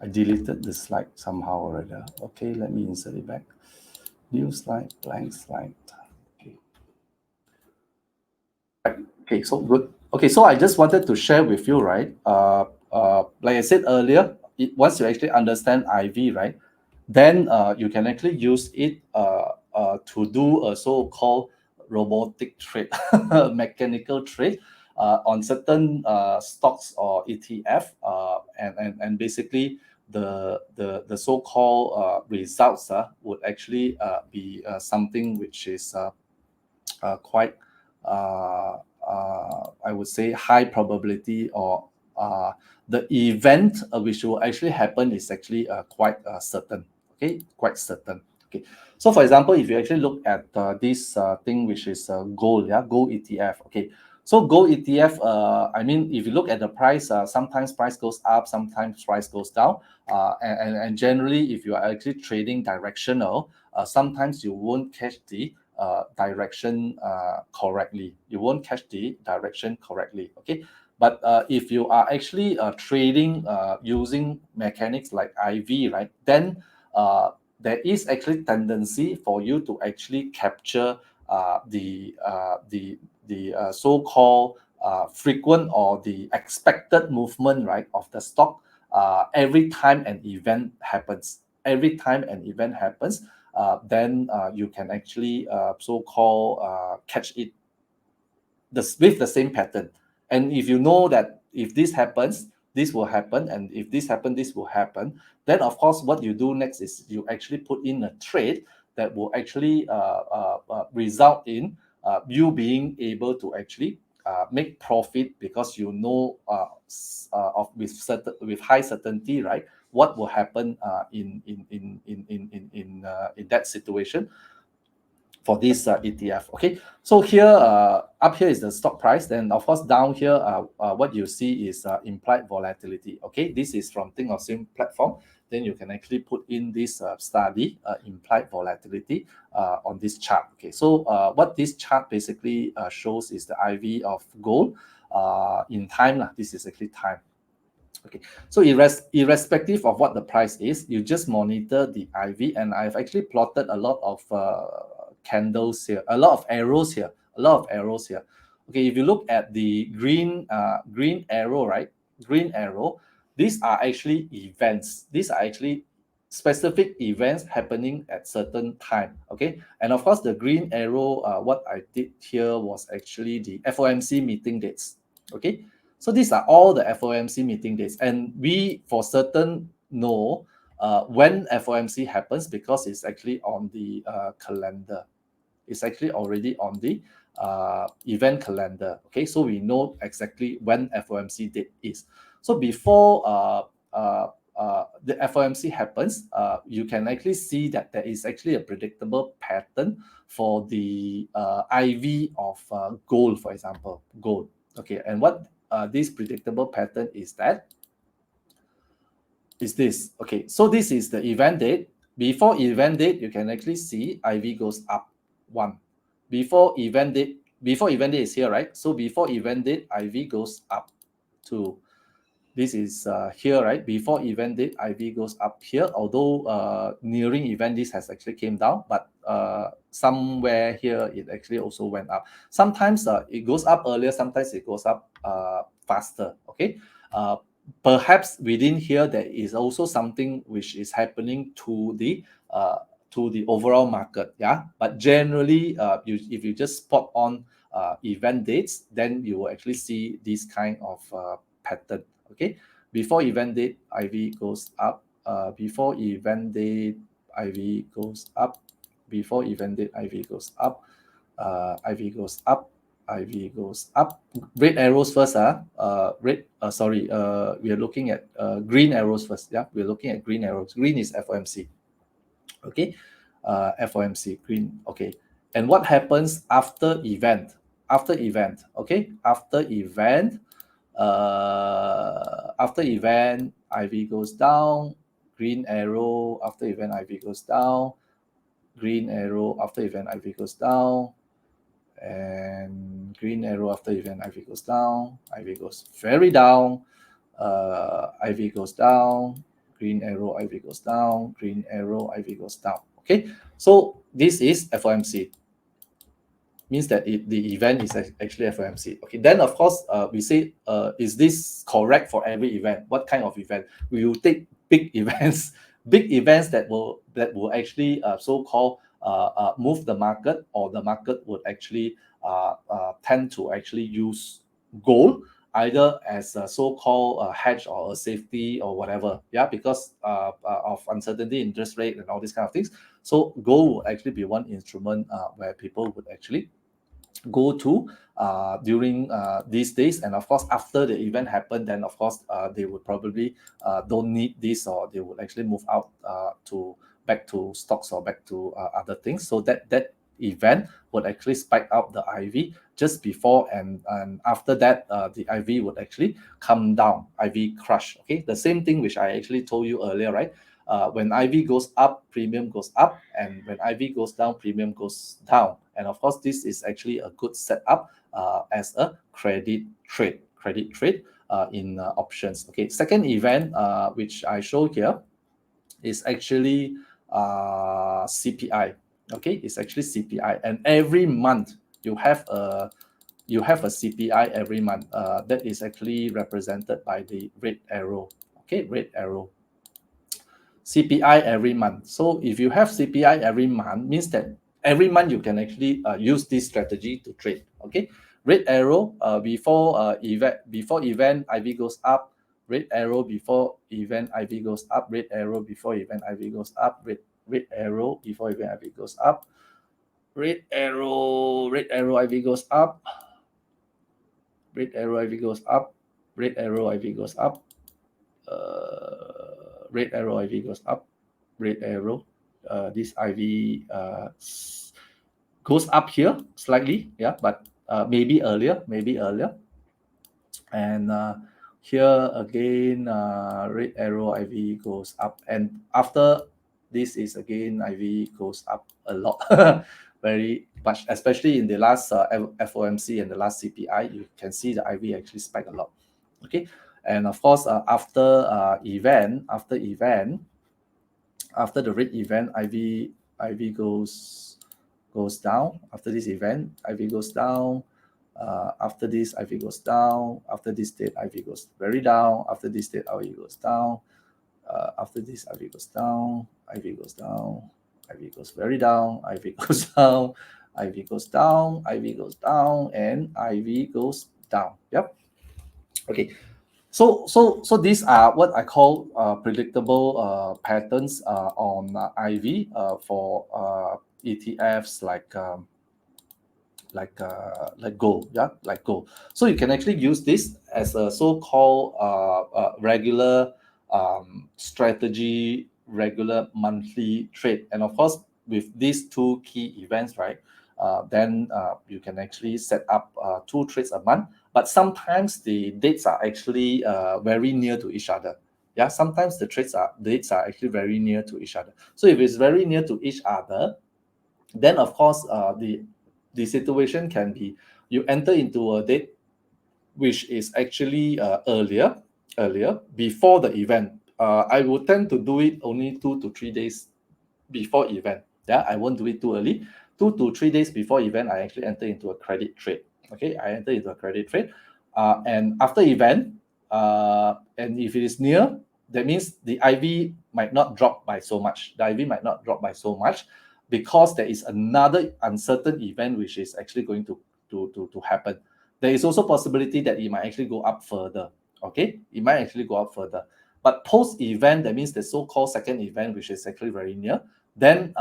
A: I deleted the slide somehow or other. Okay, let me insert it back. New slide, blank slide. Okay. Okay, so good. Okay, so I just wanted to share with you, right? Like I said earlier, once you actually understand IV, right, then you can actually use it to do a so-called robotic trade, mechanical trade on certain stocks or ETF, and basically the so-called results would actually be something which is quite I would say high probability, or the event which will actually happen is actually quite certain. Okay, quite certain. Okay, so for example, if you actually look at this thing which is gold, yeah, gold ETF. Okay, so gold ETF, I mean, if you look at the price, sometimes price goes up, sometimes price goes down, and generally, if you are actually trading directional, sometimes you won't catch the direction correctly. You won't catch the direction correctly. Okay, but if you are actually trading using mechanics like IV, right, then there is actually tendency for you to actually capture the so-called frequent or the expected movement, right, of the stock every time an event happens. Every time an event happens, then you can actually so-called catch it with the same pattern. And if you know that if this happens, this will happen, and if this happens, this will happen, then of course what you do next is you actually put in a trade that will actually result in you being able to actually make profit, because you know with high certainty, right, what will happen in that situation for this ETF. Okay, so here up here is the stock price. Then of course down here, what you see is implied volatility. Okay, this is from Thinkorswim platform. Then you can actually put in this study implied volatility on this chart. Okay, so what this chart basically shows is the IV of gold in time. This is actually time. Okay, so irrespective of what the price is, you just monitor the IV, and I've actually plotted a lot of candles here, a lot of arrows here, a lot of arrows here. Okay, if you look at the green arrow, right, green arrow, these are actually events. These are actually specific events happening at certain time. Okay, and of course the green arrow, what I did here was actually the FOMC meeting dates. Okay, so these are all the FOMC meeting dates, and we for certain know when FOMC happens, because it's actually on the calendar. It's actually already on the event calendar. Okay, so we know exactly when FOMC date is. So before the FOMC happens, you can actually see that there is actually a predictable pattern for the IV of gold, for example, gold. Okay, and what this predictable pattern is this. Okay, so this is the event date. Before event date, you can actually see IV goes up 1. Before event date is here, right? So before event date, IV goes up 2. This is here, right? Before event date, IV goes up here, although nearing event this has actually came down, but somewhere here it actually also went up. Sometimes it goes up earlier, sometimes it goes up faster. Okay, perhaps within here there is also something which is happening to the overall market. Yeah, but generally if you just spot on event dates, then you will actually see this kind of pattern. Okay, before event date, IV goes up. Before event date, IV goes up. Before event date, IV goes up. IV goes up. IV goes up. Red arrows first. We are looking at green arrows first. Yeah, we're looking at green arrows. Green is FOMC. Okay, FOMC green. Okay, and what happens after event? After event. Okay, after event. After event, IV goes down. Green arrow. After event, IV goes down. Green arrow. After event, IV goes down. And green arrow after event, IV goes down. IV goes very down. IV goes down. Green arrow, IV goes down. Green arrow, IV goes down. Okay, so this is FOMC. Means that the event is actually FOMC. Okay, then of course we say, is this correct for every event? What kind of event? We will take big events, big events that will actually so-called move the market, or the market would actually tend to actually use gold either as a so-called hedge or a safety or whatever. Yeah, because of uncertainty, interest rate, and all these kind of things. So gold will actually be one instrument where people would actually go to during these days. And of course after the event happened, then of course they would probably don't need this, or they would actually move out to back to stocks or back to other things. So that event would actually spike up the IV just before, and after that the IV would actually come down, IV crush. Okay, the same thing which I actually told you earlier, right? When IV goes up, premium goes up, and when IV goes down, premium goes down. And of course, this is actually a good setup as a credit trade in options. Okay, second event which I show here is actually CPI. Okay, it's actually CPI, and every month you have a CPI every month. That is actually represented by the red arrow. Okay, red arrow. CPI every month. So if you have CPI every month, means that every month you can actually use this strategy to trade. Okay, red arrow before event IV goes up, red arrow before event IV goes up, red arrow before event IV goes up, red arrow before event IV goes up, red arrow IV goes up, red arrow IV goes up, red arrow IV goes up, red arrow IV goes up, red arrow. This IV goes up here slightly, yeah, but maybe earlier. And here again, red arrow IV goes up, and after this is again IV goes up a lot, very much, especially in the last FOMC and the last CPI. You can see the IV actually spike a lot. Okay, and of course after the red event, IV goes down. After this event, IV goes down. After this, IV goes down. After this date, IV goes very down. After this date, IV goes down. After this, IV goes down. IV goes down. IV goes very down. IV goes down. IV goes down. IV goes down, and IV goes down. Yep. Okay. So these are what I call predictable patterns on IV for ETFs like gold, yeah, like gold. So you can actually use this as a so-called regular strategy, regular monthly trade. And of course, with these two key events, right, then you can actually set up 2 trades a month. But sometimes the dates are actually very near to each other. Yeah, sometimes the dates are actually very near to each other. So if it's very near to each other, then of course the situation can be you enter into a date which is actually earlier before the event. I would tend to do it only 2 to 3 days before event. Yeah, I won't do it too early. 2 to 3 days before event, I actually enter into a credit trade. Okay, I enter into a credit trade, and after event, and if it is near, that means the IV might not drop by so much. The IV might not drop by so much because there is another uncertain event which is actually going to happen. There is also possibility that it might actually go up further. Okay, it might actually go up further. But post-event, that means the so-called second event, which is actually very near, then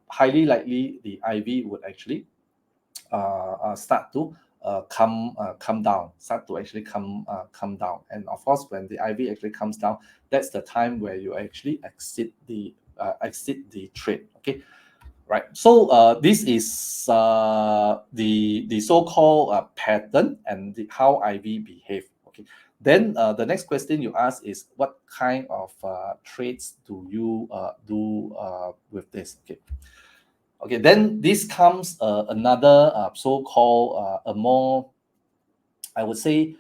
A: highly likely the IV would actually start to come down, start to actually come down. And of course, when the IV actually comes down, that's the time where you actually exit the trade. Okay, right. So this is the so-called pattern and how IV behave. Okay. Then the next question you ask is what kind of trades do you do with this? Okay. Okay. Then this comes another so-called a more, I would say,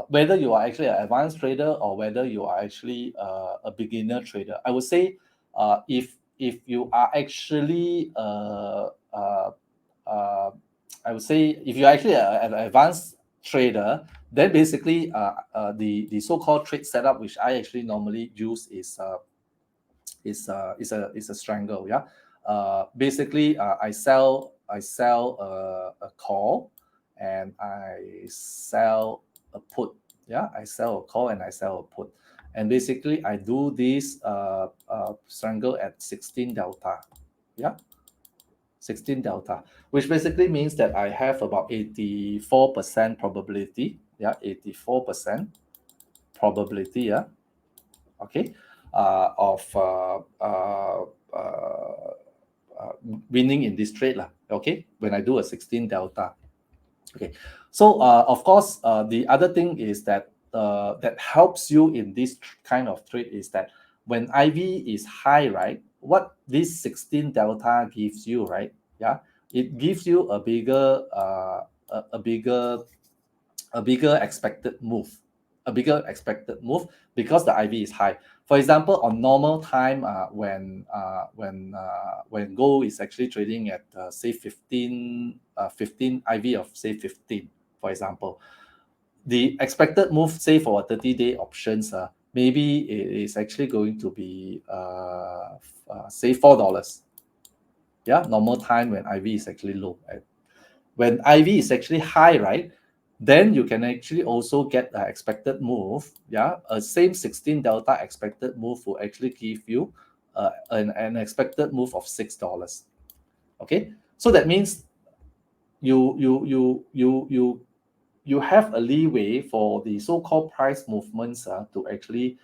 A: whether you are actually an advanced trader or whether you are actually a beginner trader. I would say if you are actually I would say if you're actually an advanced trader, then basically the so-called trade setup which I actually normally use is a strangle. Yeah, basically I sell a call and I sell a put. Yeah, I sell a call and I sell a put, and basically I do this strangle at 16 delta. Yeah, 16 delta, which basically means that I have about 84% probability. Yeah, 84% probability. Yeah, okay, of winning in this trade lah. Okay, when I do a 16 delta. Okay, so of course the other thing is that that helps you in this kind of trade is that when IV is high, right, what this 16 delta gives you, right? Yeah, it gives you a bigger a bigger expected move, because the IV is high. For example, on normal time, when gold is actually trading at say 15 IV of say 15, for example, the expected move, say for a 30-day options, maybe it is actually going to be say $4. Yeah, normal time when IV is actually low. When IV is actually high, right, then you can actually also get the expected move. Yeah, a same 16 delta expected move will actually give you an expected move of $6. Okay, so that means you have a leeway for the so-called price movements to actually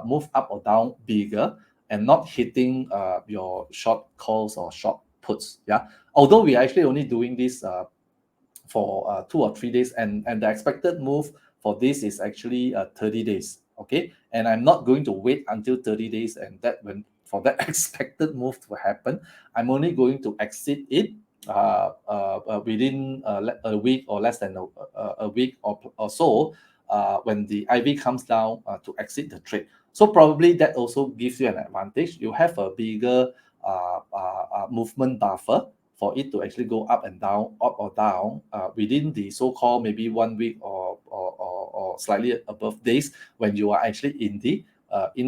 A: move up or down bigger and not hitting your short calls or short puts. Yeah, although we are actually only doing this for 2 or 3 days, and the expected move for this is actually 30 days. Okay, and I'm not going to wait until 30 days and that when for that expected move to happen. I'm only going to exit it within a week or less than a week or so, when the IV comes down, to exit the trade. So probably that also gives you an advantage. You have a bigger movement buffer for it to actually go up and down, up or down, within the so-called maybe 1 week or slightly above days when you are actually in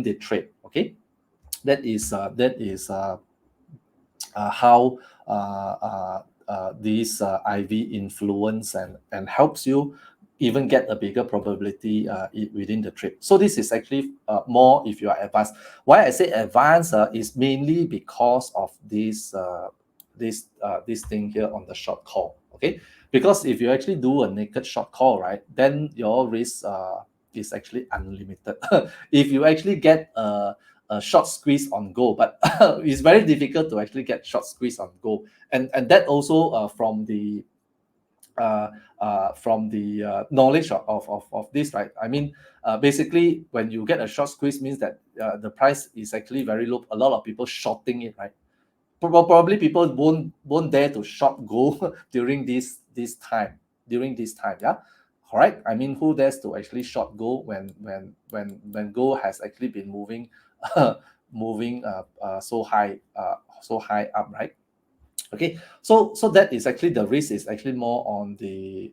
A: the trade. Okay, that is how these IV influence and helps you even get a bigger probability within the trade. So this is actually more if you are advanced. Why I say advanced is mainly because of this thing here on the short call. Okay, because if you actually do a naked short call, right, then your risk is actually unlimited. If you actually get a short squeeze on gold, but it's very difficult to actually get short squeeze on gold, and that also from the knowledge of this, right? I mean, basically, when you get a short squeeze, means that the price is actually very low. A lot of people shorting it, right? Probably people won't dare to short gold during this time. Yeah, correct. I mean, who dares to actually short gold when gold has actually been moving moving so high up, right? Okay, so that is actually the risk is actually more on the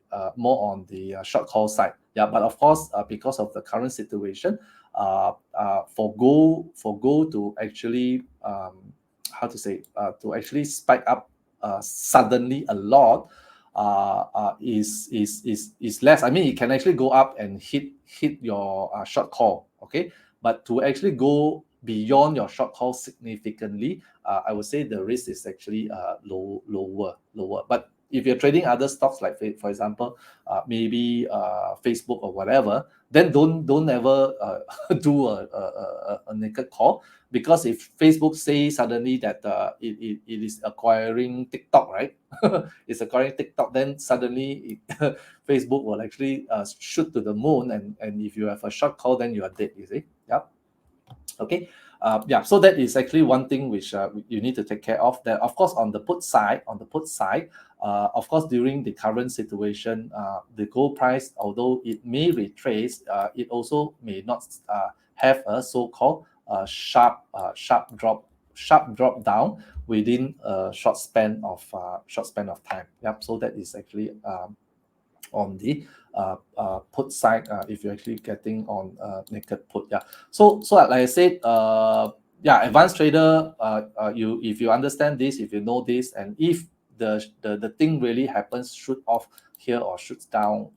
A: short call side. Yeah, but of course, because of the current situation, for gold to actually how to say to actually spike up suddenly a lot, is less. I mean, it can actually go up and hit your short call. Okay, but to actually go beyond your short call significantly, I would say the risk is actually lower. But if you're trading other stocks like, for example, maybe Facebook or whatever, then don't ever do a naked call, because if Facebook says suddenly that it is acquiring TikTok, right? It's acquiring TikTok, then suddenly Facebook will actually shoot to the moon, and if you have a short call, then you are dead. You see? Yep. Okay. Yeah, so that is actually one thing which you need to take care of. That, of course, on the put side, of course, during the current situation, the gold price, although it may retrace, it also may not have a so-called sharp drop down within a short span of time. Yep. So that is actually on the put side, if you're actually getting on naked put. Yeah, so like I said, yeah, advanced trader, you if you understand this, if you know this, and if the thing really happens, shoot off here or shoots down,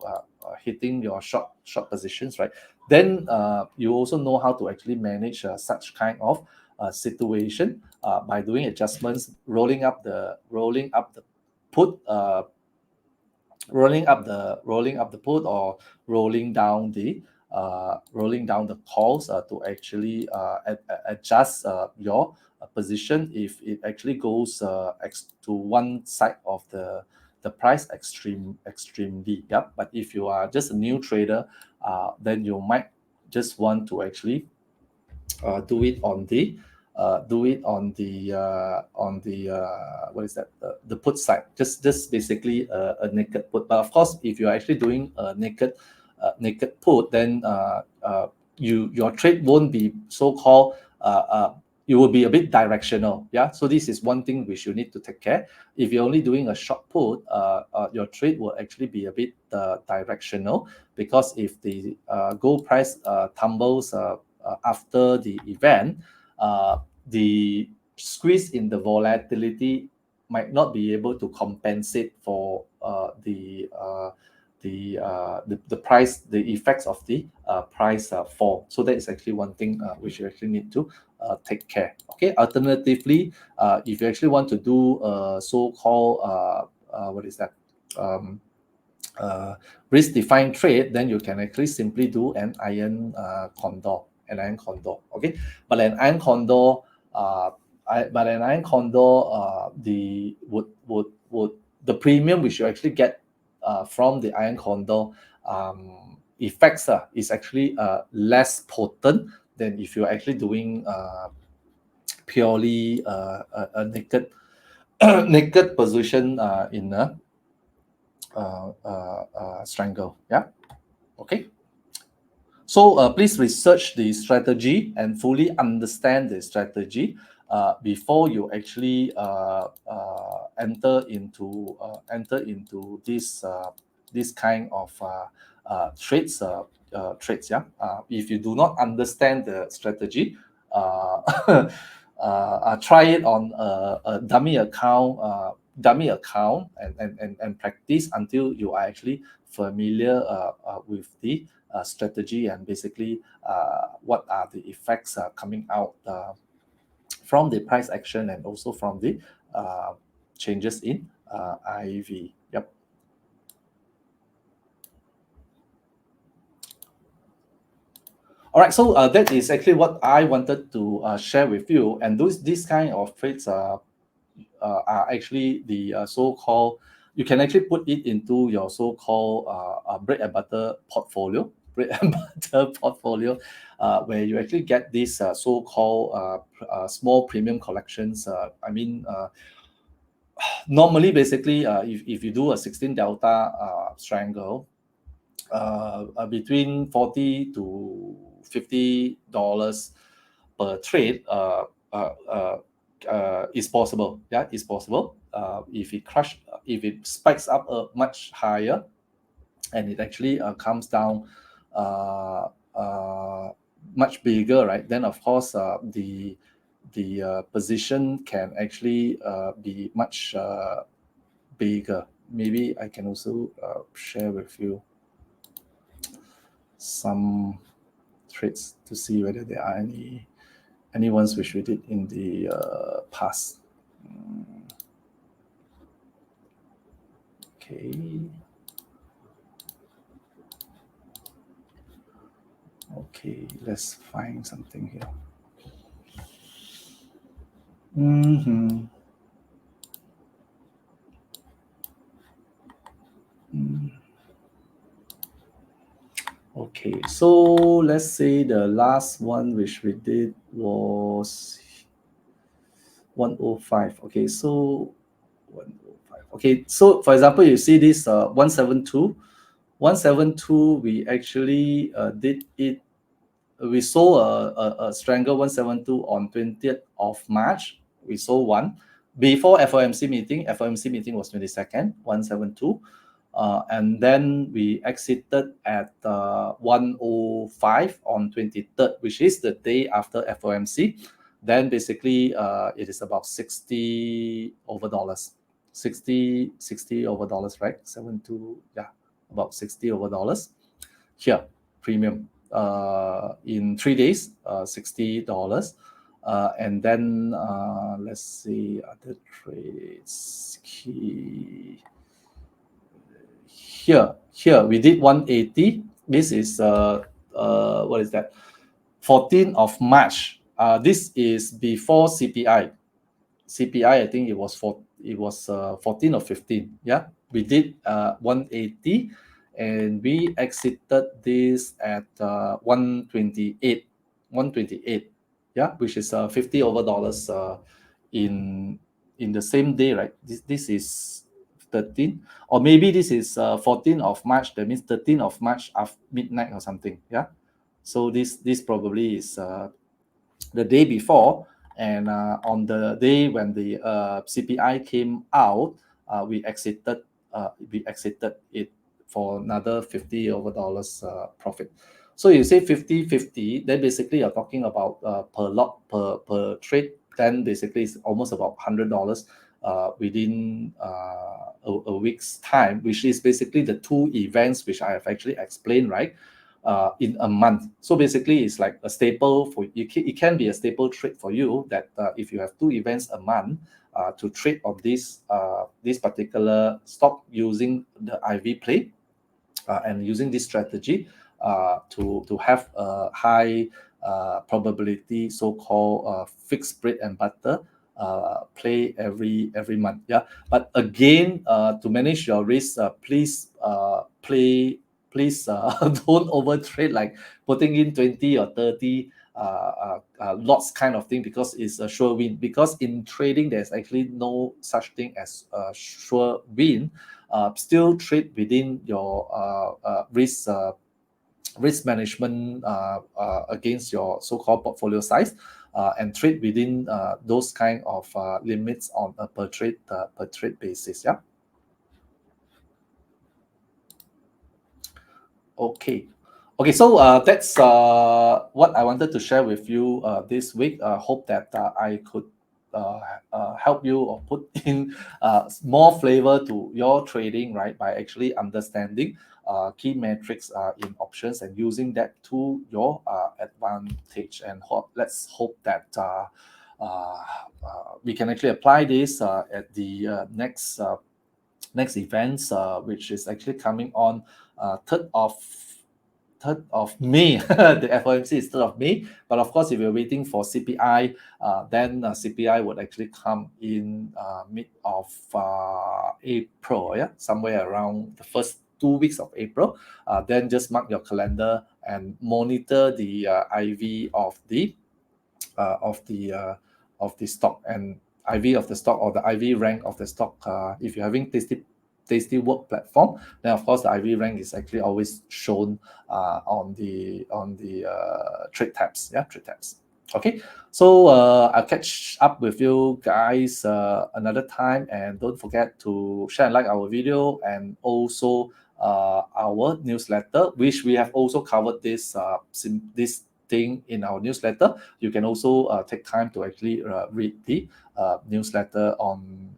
A: hitting your short positions, right, then you also know how to actually manage such kind of situation by doing adjustments, rolling up the put, rolling up the put, or rolling down the calls to actually adjust your position if it actually goes to one side of the price extremely. Yep. But if you are just a new trader, then you might just want to actually do it on the what is that, the put side, just basically a naked put. But of course, if you're actually doing a naked put, then your trade won't be so-called it will be a bit directional. Yeah, so this is one thing which you need to take care. If you're only doing a short put, your trade will actually be a bit directional, because if the gold price tumbles after the event, the squeeze in the volatility might not be able to compensate for the price, the effects of the price fall. So that is actually one thing which you actually need to take care. Okay. Alternatively, if you actually want to do so-called what is that? Risk defined trade, then you can actually simply do an iron condor. Okay. But an iron condor, the would the premium which you actually get from the iron condor effects is actually less potent than if you're actually doing purely a naked naked position in a strangle. Yeah. Okay. So please research the strategy and fully understand the strategy before you actually enter into this kind of trades. Trades. Yeah. If you do not understand the strategy, try it on a dummy account. And practice until you are actually familiar with the strategy, and basically what are the effects coming out from the price action, and also from the changes in IV. Yep. All right, so that is actually what I wanted to share with you. And these kind of trades are actually the so-called, you can actually put it into your so-called bread and butter portfolio, where you actually get these so-called small premium collections. Normally, basically, if you do a 16 delta strangle, between $40 to $50 per trade is possible. Yeah, it's possible. If it spikes up much higher, and it actually comes down much bigger, right? Then of course the position can actually be much bigger. Maybe I can also share with you some trades to see whether there are any ones which we did in the past. Okay. Okay, let's find something here. Okay, so let's say the last one which we did was 105. Okay, so 105. Okay, so for example, you see this 172. 172, we actually did it. We saw a strangle 172 on 20th of March. We saw one before FOMC meeting. FOMC meeting was 22nd, 172. And then we exited at 105 on 23rd, which is the day after FOMC. Then basically it is about 60 over dollars. 60 over dollars, right? 72, yeah, about 60 over dollars. Here, premium in 3 days, $60. And then let's see other trades. Here we did 180. This is what is that? 14th of March. This is before CPI. I think it was 14 or 15. Yeah, we did 180, and we exited this at 128. yeah, which is $50 over in the same day, right? This is 13, or maybe this is 14th of March. That means 13th of March after midnight or something. Yeah. So this probably is the day before, and on the day when the CPI came out, we exited it for another $50 over profit. So you say 50-50, then basically you're talking about per lot per trade. Then basically it's almost about $100 within a week's time, which is basically the two events which I have actually explained, right? In a month. So basically, it's like a staple for you. It can be a staple trade for you that if you have two events a month to trade on this particular stock using the IV play and using this strategy to have a high probability, so-called fixed bread and butter play every month. Yeah, but again, to manage your risk, please don't overtrade, like putting in 20 or 30 lots kind of thing, because it's a sure win. Because in trading, there's actually no such thing as a sure win. Still trade within your risk management against your so-called portfolio size, and trade within those kind of limits on a per trade basis. Yeah. Okay. Okay, so that's what I wanted to share with you this week. Hope that I could help you or put in more flavor to your trading, right? By actually understanding key metrics in options and using that to your advantage. And let's hope that we can actually apply this at the next events, which is actually coming on 3rd of May. The FOMC is 3rd of May. But of course, if you're waiting for CPI, then CPI would actually come in mid of April, yeah, somewhere around the first 2 weeks of April. Then just mark your calendar and monitor the IV of the stock, and IV of the stock, or the IV rank of the stock. If you're having Tastywork platform, then of course the IV rank is actually always shown on the trade tabs. Yeah, trade tabs. Okay, so I'll catch up with you guys another time, and don't forget to share and like our video, and also our newsletter, which we have also covered this thing in our newsletter. You can also take time to actually read the newsletter on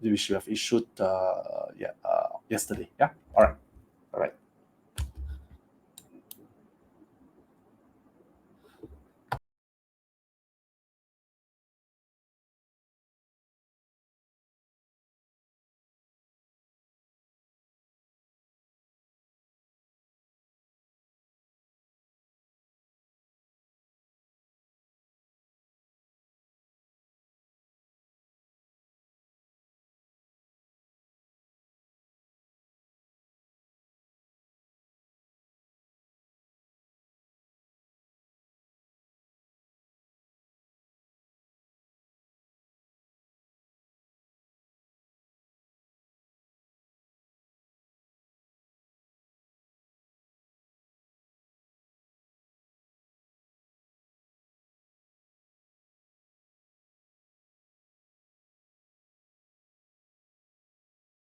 A: which we have issued yesterday. Yeah. All right.